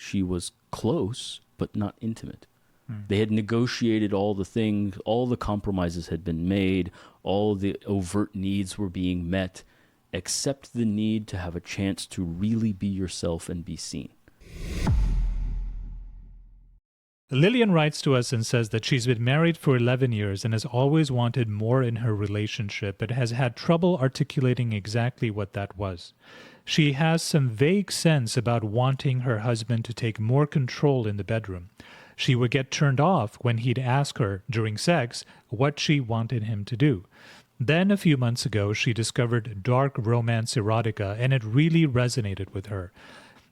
she was close, but not intimate. They had negotiated all the things, all the compromises had been made, all the overt needs were being met, except the need to have a chance to really be yourself and be seen. Lillian writes to us and says that she's been married for 11 years and has always wanted more in her relationship, but has had trouble articulating exactly what that was. She has some vague sense about wanting her husband to take more control in the bedroom. She would get turned off when he'd ask her, during sex, what she wanted him to do. Then, a few months ago, she discovered dark romance erotica, and it really resonated with her.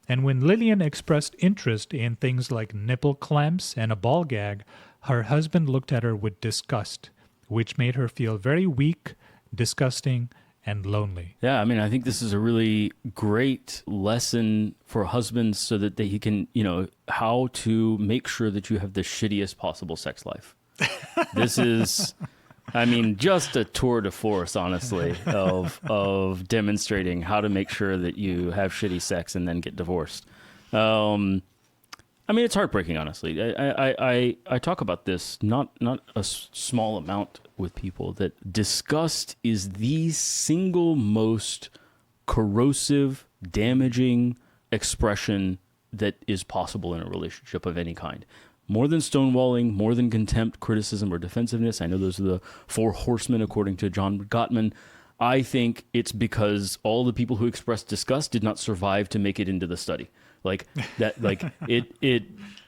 And when Lillian expressed interest in things like nipple clamps and a ball gag, her husband looked at her with disgust, which made her feel very weak, disgusting, and lonely. Yeah, I mean, I think this is a really great lesson for husbands so that he can, how to make sure that you have the shittiest possible sex life. This is, I mean, just a tour de force, honestly, of demonstrating how to make sure that you have shitty sex and then get divorced. I mean, it's heartbreaking, honestly. I talk about this, not a small amount with people, that disgust is the single most corrosive, damaging expression that is possible in a relationship of any kind. More than stonewalling, more than contempt, criticism, or defensiveness. I know those are the 4 horsemen, according to John Gottman. I think it's because all the people who expressed disgust did not survive to make it into the study. Like that, like it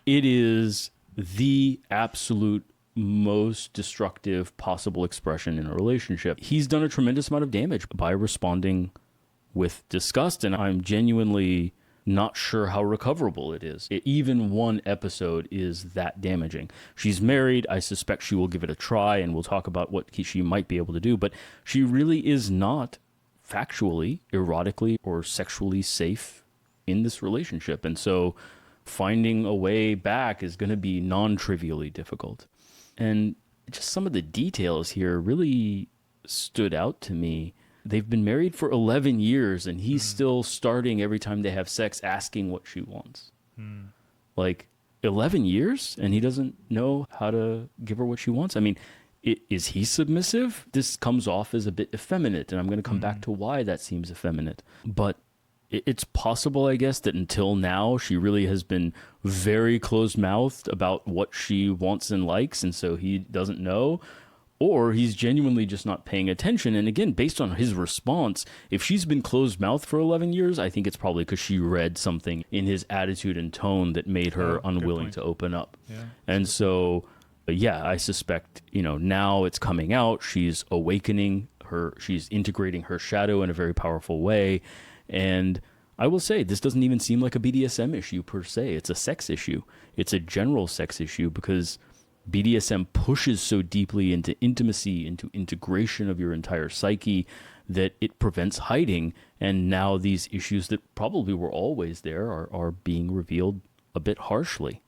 is the absolute most destructive possible expression in a relationship. He's done a tremendous amount of damage by responding with disgust, and I'm genuinely not sure how recoverable it is. Even one episode is that damaging. She's married. I suspect she will give it a try, and we'll talk about what she might be able to do, but she really is not factually, erotically, or sexually safe in this relationship. And so finding a way back is going to be non-trivially difficult. And just some of the details here really stood out to me. They've been married for 11 years, and he's still starting every time they have sex asking what she wants. Like, 11 years, and he doesn't know how to give her what she wants? I mean, is he submissive? This comes off as a bit effeminate, and I'm going to come back to why that seems effeminate. But it's possible, I guess, that until now, she really has been very closed-mouthed about what she wants and likes, and so he doesn't know. Or he's genuinely just not paying attention. And again, based on his response, if she's been closed-mouthed for 11 years, I think it's probably because she read something in his attitude and tone that made her unwilling to open up. Yeah, and so, yeah, I suspect, now it's coming out. She's awakening she's integrating her shadow in a very powerful way. And I will say, this doesn't even seem like a BDSM issue per se. It's a sex issue. It's a general sex issue because BDSM pushes so deeply into intimacy, into integration of your entire psyche, that it prevents hiding. And now these issues that probably were always there are being revealed a bit harshly.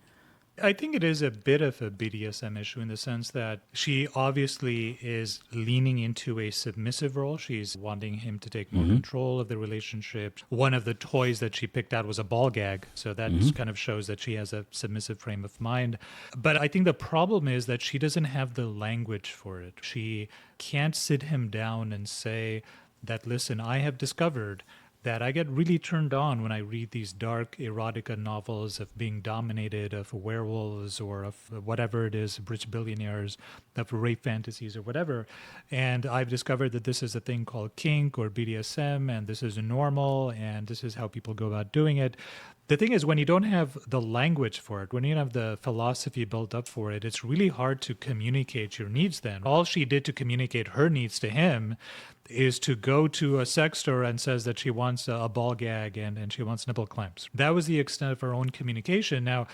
I think it is a bit of a BDSM issue in the sense that she obviously is leaning into a submissive role. She's wanting him to take more control of the relationship. One of the toys that she picked out was a ball gag. So that kind of shows that she has a submissive frame of mind. But I think the problem is that she doesn't have the language for it. She can't sit him down and say that, listen, I have discovered that I get really turned on when I read these dark erotica novels of being dominated, of werewolves or of whatever it is, rich billionaires, of rape fantasies or whatever. And I've discovered that this is a thing called kink or BDSM, and this is normal, and this is how people go about doing it. The thing is, when you don't have the language for it, when you don't have the philosophy built up for it, it's really hard to communicate your needs then. All she did to communicate her needs to him is to go to a sex store and says that she wants a ball gag and she wants nipple clamps. That was the extent of her own communication. Now,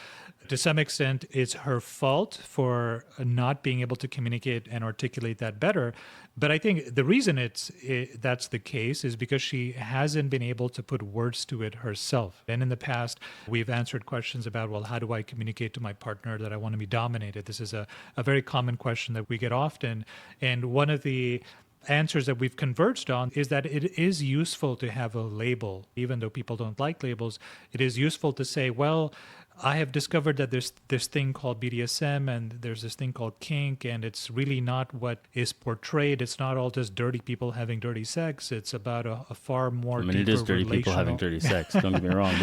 to some extent, it's her fault for not being able to communicate and articulate that better. But I think the reason that's the case is because she hasn't been able to put words to it herself. And in the past, we've answered questions about, well, how do I communicate to my partner that I want to be dominated? This is a very common question that we get often. And one of the answers that we've converged on is that it is useful to have a label. Even though people don't like labels, it is useful to say, well, I have discovered that there's this thing called BDSM and there's this thing called kink, and it's really not what is portrayed. It's not all just dirty people having dirty sex. It's about a far more deeper it is dirty people having dirty sex. Don't get me wrong,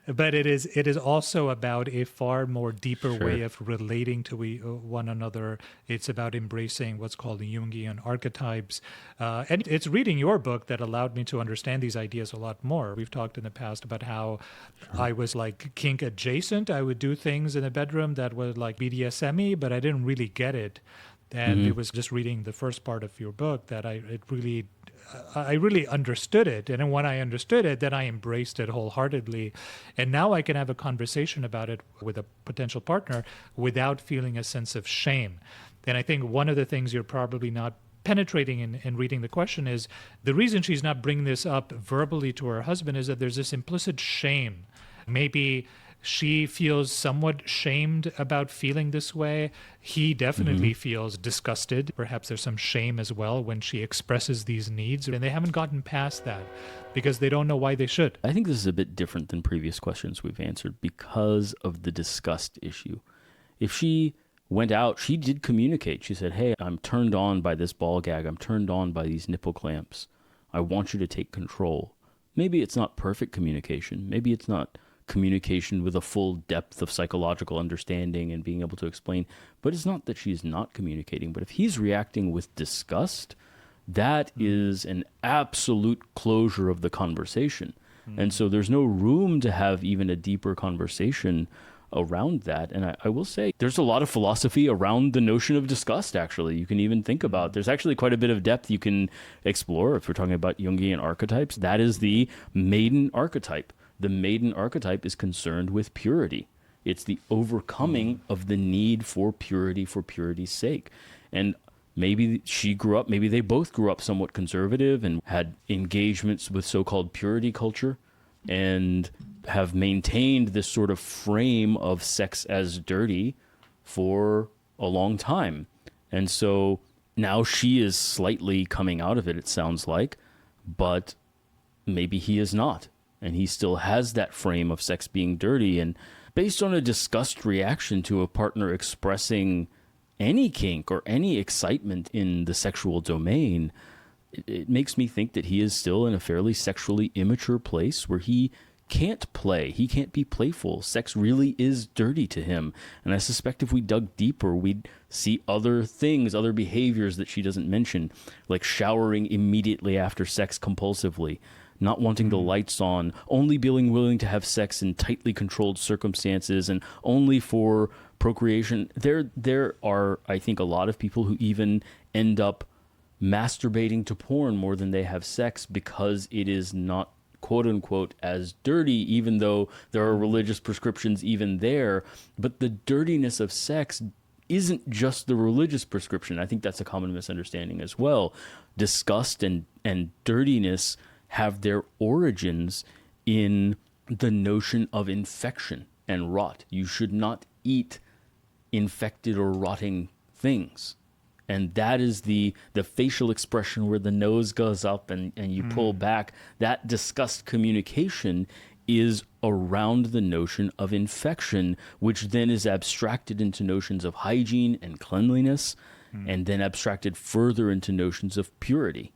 but it is also about a far more deeper way of relating to one another. It's about embracing what's called the Jungian archetypes, and it's reading your book that allowed me to understand these ideas a lot more. We've talked in the past about how I was like kink adjacent. I would do things in the bedroom that were like BDSM-y, but I didn't really get it. And it was just reading the first part of your book that I really understood it. And then when I understood it, then I embraced it wholeheartedly. And now I can have a conversation about it with a potential partner without feeling a sense of shame. And I think one of the things you're probably not penetrating in reading the question is the reason she's not bringing this up verbally to her husband is that there's this implicit shame. Maybe she feels somewhat shamed about feeling this way. He definitely feels disgusted. Perhaps there's some shame as well when she expresses these needs, and they haven't gotten past that because they don't know why they should. I think this is a bit different than previous questions we've answered because of the disgust issue. If she went out, she did communicate. She said, hey, I'm turned on by this ball gag. I'm turned on by these nipple clamps. I want you to take control. Maybe it's not perfect communication. Maybe it's not communication with a full depth of psychological understanding and being able to explain, but it's not that she's not communicating. But if he's reacting with disgust, that is an absolute closure of the conversation. And so there's no room to have even a deeper conversation around that. And I will say there's a lot of philosophy around the notion of disgust, actually. You can even think about, there's actually quite a bit of depth you can explore. If we're talking about Jungian archetypes, that is the maiden archetype. The maiden archetype is concerned with purity. It's the overcoming of the need for purity's sake. And maybe she grew up, maybe they both grew up somewhat conservative and had engagements with so-called purity culture and have maintained this sort of frame of sex as dirty for a long time. And so now she is slightly coming out of it, it sounds like, but maybe he is not. And he still has that frame of sex being dirty. And based on a disgust reaction to a partner expressing any kink or any excitement in the sexual domain, it makes me think that he is still in a fairly sexually immature place where he can't play. He can't be playful. Sex really is dirty to him. And I suspect if we dug deeper, we'd see other things, other behaviors that she doesn't mention, like showering immediately after sex compulsively, not wanting the lights on, only being willing to have sex in tightly controlled circumstances and only for procreation. There are, I think, a lot of people who even end up masturbating to porn more than they have sex because it is not, quote unquote, as dirty, even though there are religious prescriptions even there. But the dirtiness of sex isn't just the religious prescription. I think that's a common misunderstanding as well. Disgust and dirtiness have their origins in the notion of infection and rot. You should not eat infected or rotting things. And that is the facial expression where the nose goes up and you pull back. That disgust communication is around the notion of infection, which then is abstracted into notions of hygiene and cleanliness, and then abstracted further into notions of purity.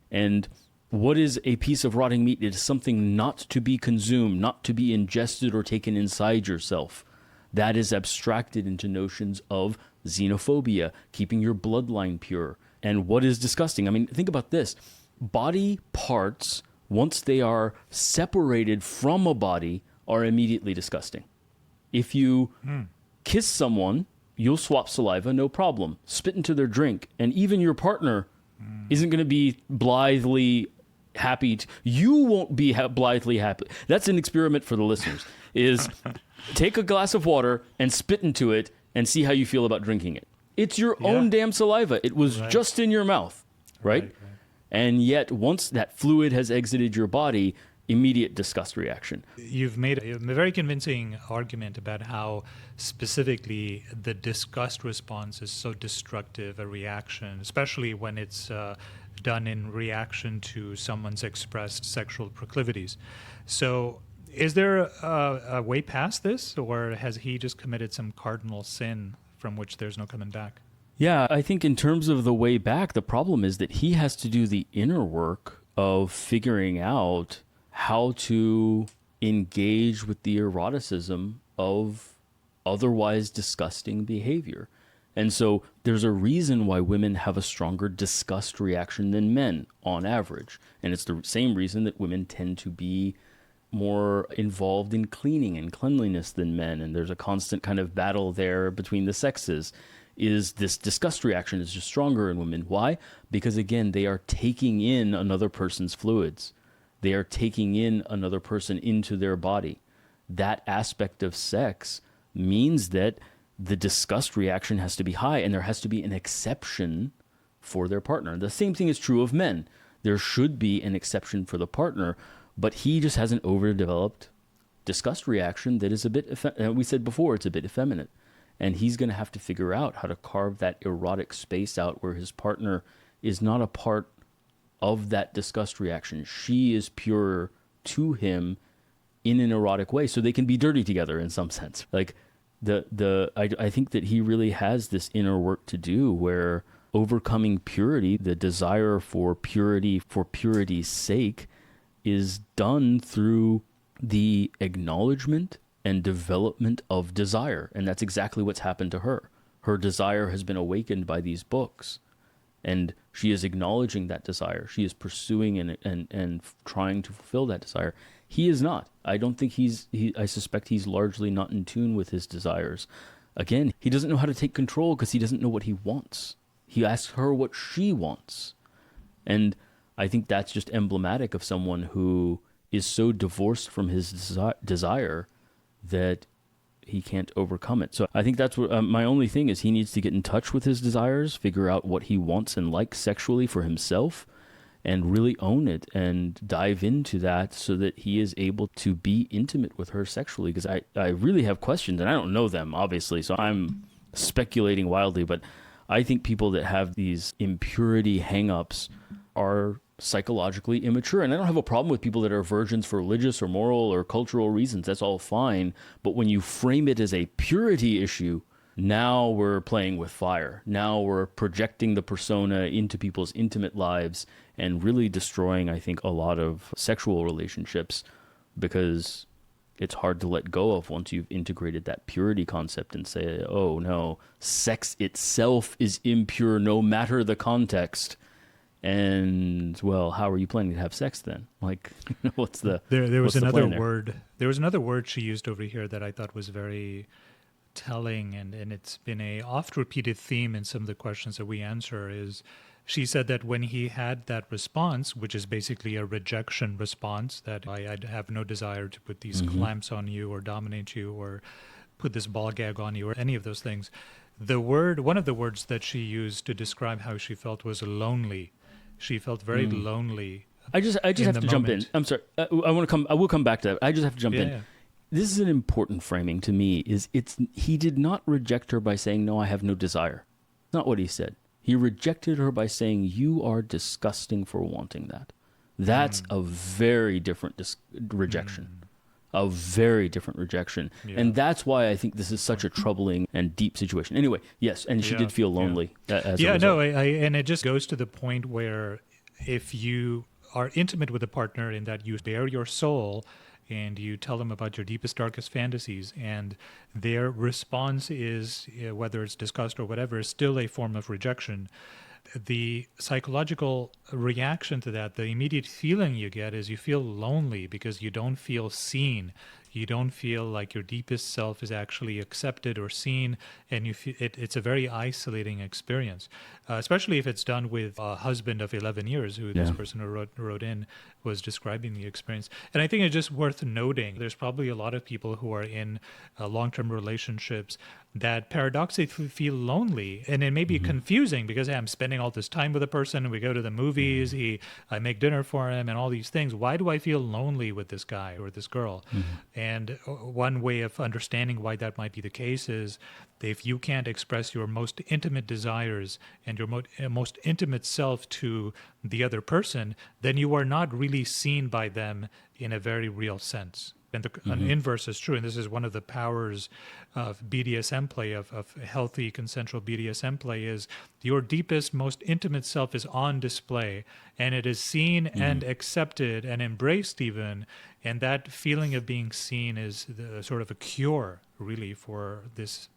And what is a piece of rotting meat? It is something not to be consumed, not to be ingested or taken inside yourself. That is abstracted into notions of xenophobia, keeping your bloodline pure. And what is disgusting? I mean, think about this. Body parts, once they are separated from a body, are immediately disgusting. If you kiss someone, you'll swap saliva, no problem. Spit into their drink, and even your partner isn't going to be blithely happy. You won't be blithely happy. That's an experiment for the listeners, is take a glass of water and spit into it and see how you feel about drinking it. It's your own damn saliva. It was just in your mouth, right? And yet, once that fluid has exited your body, immediate disgust reaction. You've made a very convincing argument about how specifically the disgust response is so destructive a reaction, especially when it's done in reaction to someone's expressed sexual proclivities. So is there a way past this, or has he just committed some cardinal sin from which there's no coming back? Yeah, I think in terms of the way back, the problem is that he has to do the inner work of figuring out how to engage with the eroticism of otherwise disgusting behavior. And so there's a reason why women have a stronger disgust reaction than men on average. And it's the same reason that women tend to be more involved in cleaning and cleanliness than men. And there's a constant kind of battle there between the sexes. Is this disgust reaction is just stronger in women. Why? Because again, they are taking in another person's fluids. They are taking in another person into their body. That aspect of sex means that the disgust reaction has to be high, and there has to be an exception for their partner. The same thing is true of men. There should be an exception for the partner, but he just has an overdeveloped disgust reaction that is a bit, we said before, it's a bit effeminate. And he's going to have to figure out how to carve that erotic space out where his partner is not a part of that disgust reaction. She is pure to him in an erotic way, so they can be dirty together in some sense. Like I think that he really has this inner work to do where overcoming purity, the desire for purity's sake, is done through the acknowledgement and development of desire. And that's exactly what's happened to her. Her desire has been awakened by these books. And she is acknowledging that desire. She is pursuing and trying to fulfill that desire. He is not. I don't think I suspect he's largely not in tune with his desires. Again, he doesn't know how to take control because he doesn't know what he wants. He asks her what she wants. And I think that's just emblematic of someone who is so divorced from his desire that he can't overcome it. So I think that's what my only thing is. He needs to get in touch with his desires, figure out what he wants and likes sexually for himself, and really own it and dive into that so that he is able to be intimate with her sexually. Because I really have questions, and I don't know them, obviously, so I'm speculating wildly, but I think people that have these impurity hang-ups are psychologically immature. And I don't have a problem with people that are virgins for religious or moral or cultural reasons. That's all fine. But when you frame it as a purity issue, now we're playing with fire. Now we're projecting the persona into people's intimate lives and really destroying, I think, a lot of sexual relationships because it's hard to let go of once you've integrated that purity concept and say, oh no, sex itself is impure no matter the context. And well, how are you planning to have sex then? Like, what's the there was another plan word. There was another word she used over here that I thought was very telling, and it's been a oft repeated theme in some of the questions that we answer. Is she said that when he had that response, which is basically a rejection response, that I have no desire to put these clamps on you or dominate you or put this ball gag on you or any of those things. One of the words that she used to describe how she felt was lonely. She felt very lonely. I just have to jump in. I'm sorry. I will come back to that. I just have to jump in. Yeah. This is an important framing to me. He did not reject her by saying, no, I have no desire. Not what he said. He rejected her by saying, you are disgusting for wanting that. That's a very different rejection. A very different rejection. Yeah. And that's why I think this is such a troubling and deep situation. Anyway, yes, and she did feel lonely as a result. And it just goes to the point where if you are intimate with a partner in that you bare your soul and you tell them about your deepest, darkest fantasies, and their response is, whether it's disgust or whatever, is still a form of rejection, the psychological reaction to that, the immediate feeling you get is you feel lonely because you don't feel seen. You don't feel like your deepest self is actually accepted or seen, and you feel it's a very isolating experience, especially if it's done with a husband of 11 years, who this person who wrote in was describing the experience. And I think it's just worth noting, there's probably a lot of people who are in long-term relationships that paradoxically feel lonely, and it may be confusing because, hey, I'm spending all this time with a person, we go to the movies, I make dinner for him and all these things. Why do I feel lonely with this guy or this girl? And one way of understanding why that might be the case is if you can't express your most intimate desires and your most intimate self to the other person, then you are not really seen by them in a very real sense. And an inverse is true. And this is one of the powers of BDSM play, of healthy consensual BDSM play, is your deepest, most intimate self is on display, and it is seen and accepted and embraced even. And that feeling of being seen is the sort of a cure, really, for this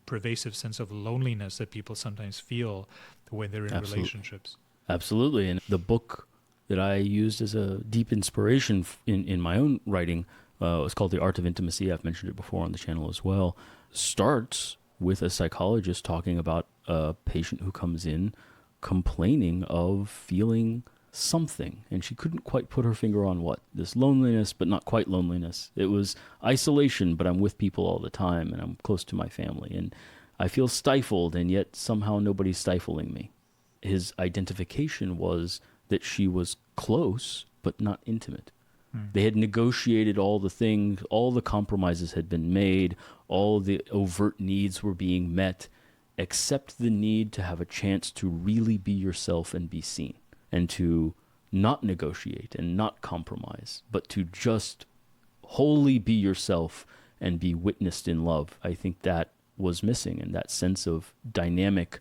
pervasive sense of loneliness that people sometimes feel when they're in relationships. Absolutely. And the book that I used as a deep inspiration in my own writing, it's called The Art of Intimacy. I've mentioned it before on the channel as well. Starts with a psychologist talking about a patient who comes in complaining of feeling something, and she couldn't quite put her finger on what. This loneliness, but not quite loneliness. It was isolation, but I'm with people all the time, and I'm close to my family, and I feel stifled, and yet somehow nobody's stifling me. His identification was that she was close, but not intimate. They had negotiated all the things, all the compromises had been made, all the overt needs were being met, except the need to have a chance to really be yourself and be seen, and to not negotiate and not compromise, but to just wholly be yourself and be witnessed in love. I think that was missing, and that sense of dynamic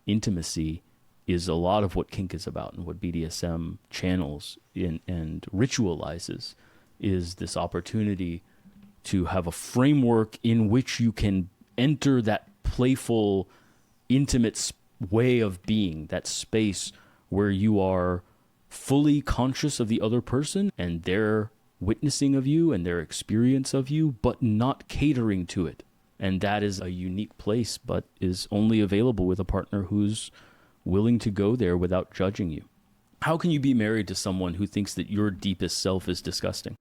intimacy is a lot of what kink is about, and what BDSM channels and ritualizes is this opportunity to have a framework in which you can enter that playful, intimate way of being, that space where you are fully conscious of the other person and their witnessing of you and their experience of you, but not catering to it. And that is a unique place, but is only available with a partner who's willing to go there without judging you. How can you be married to someone who thinks that your deepest self is disgusting?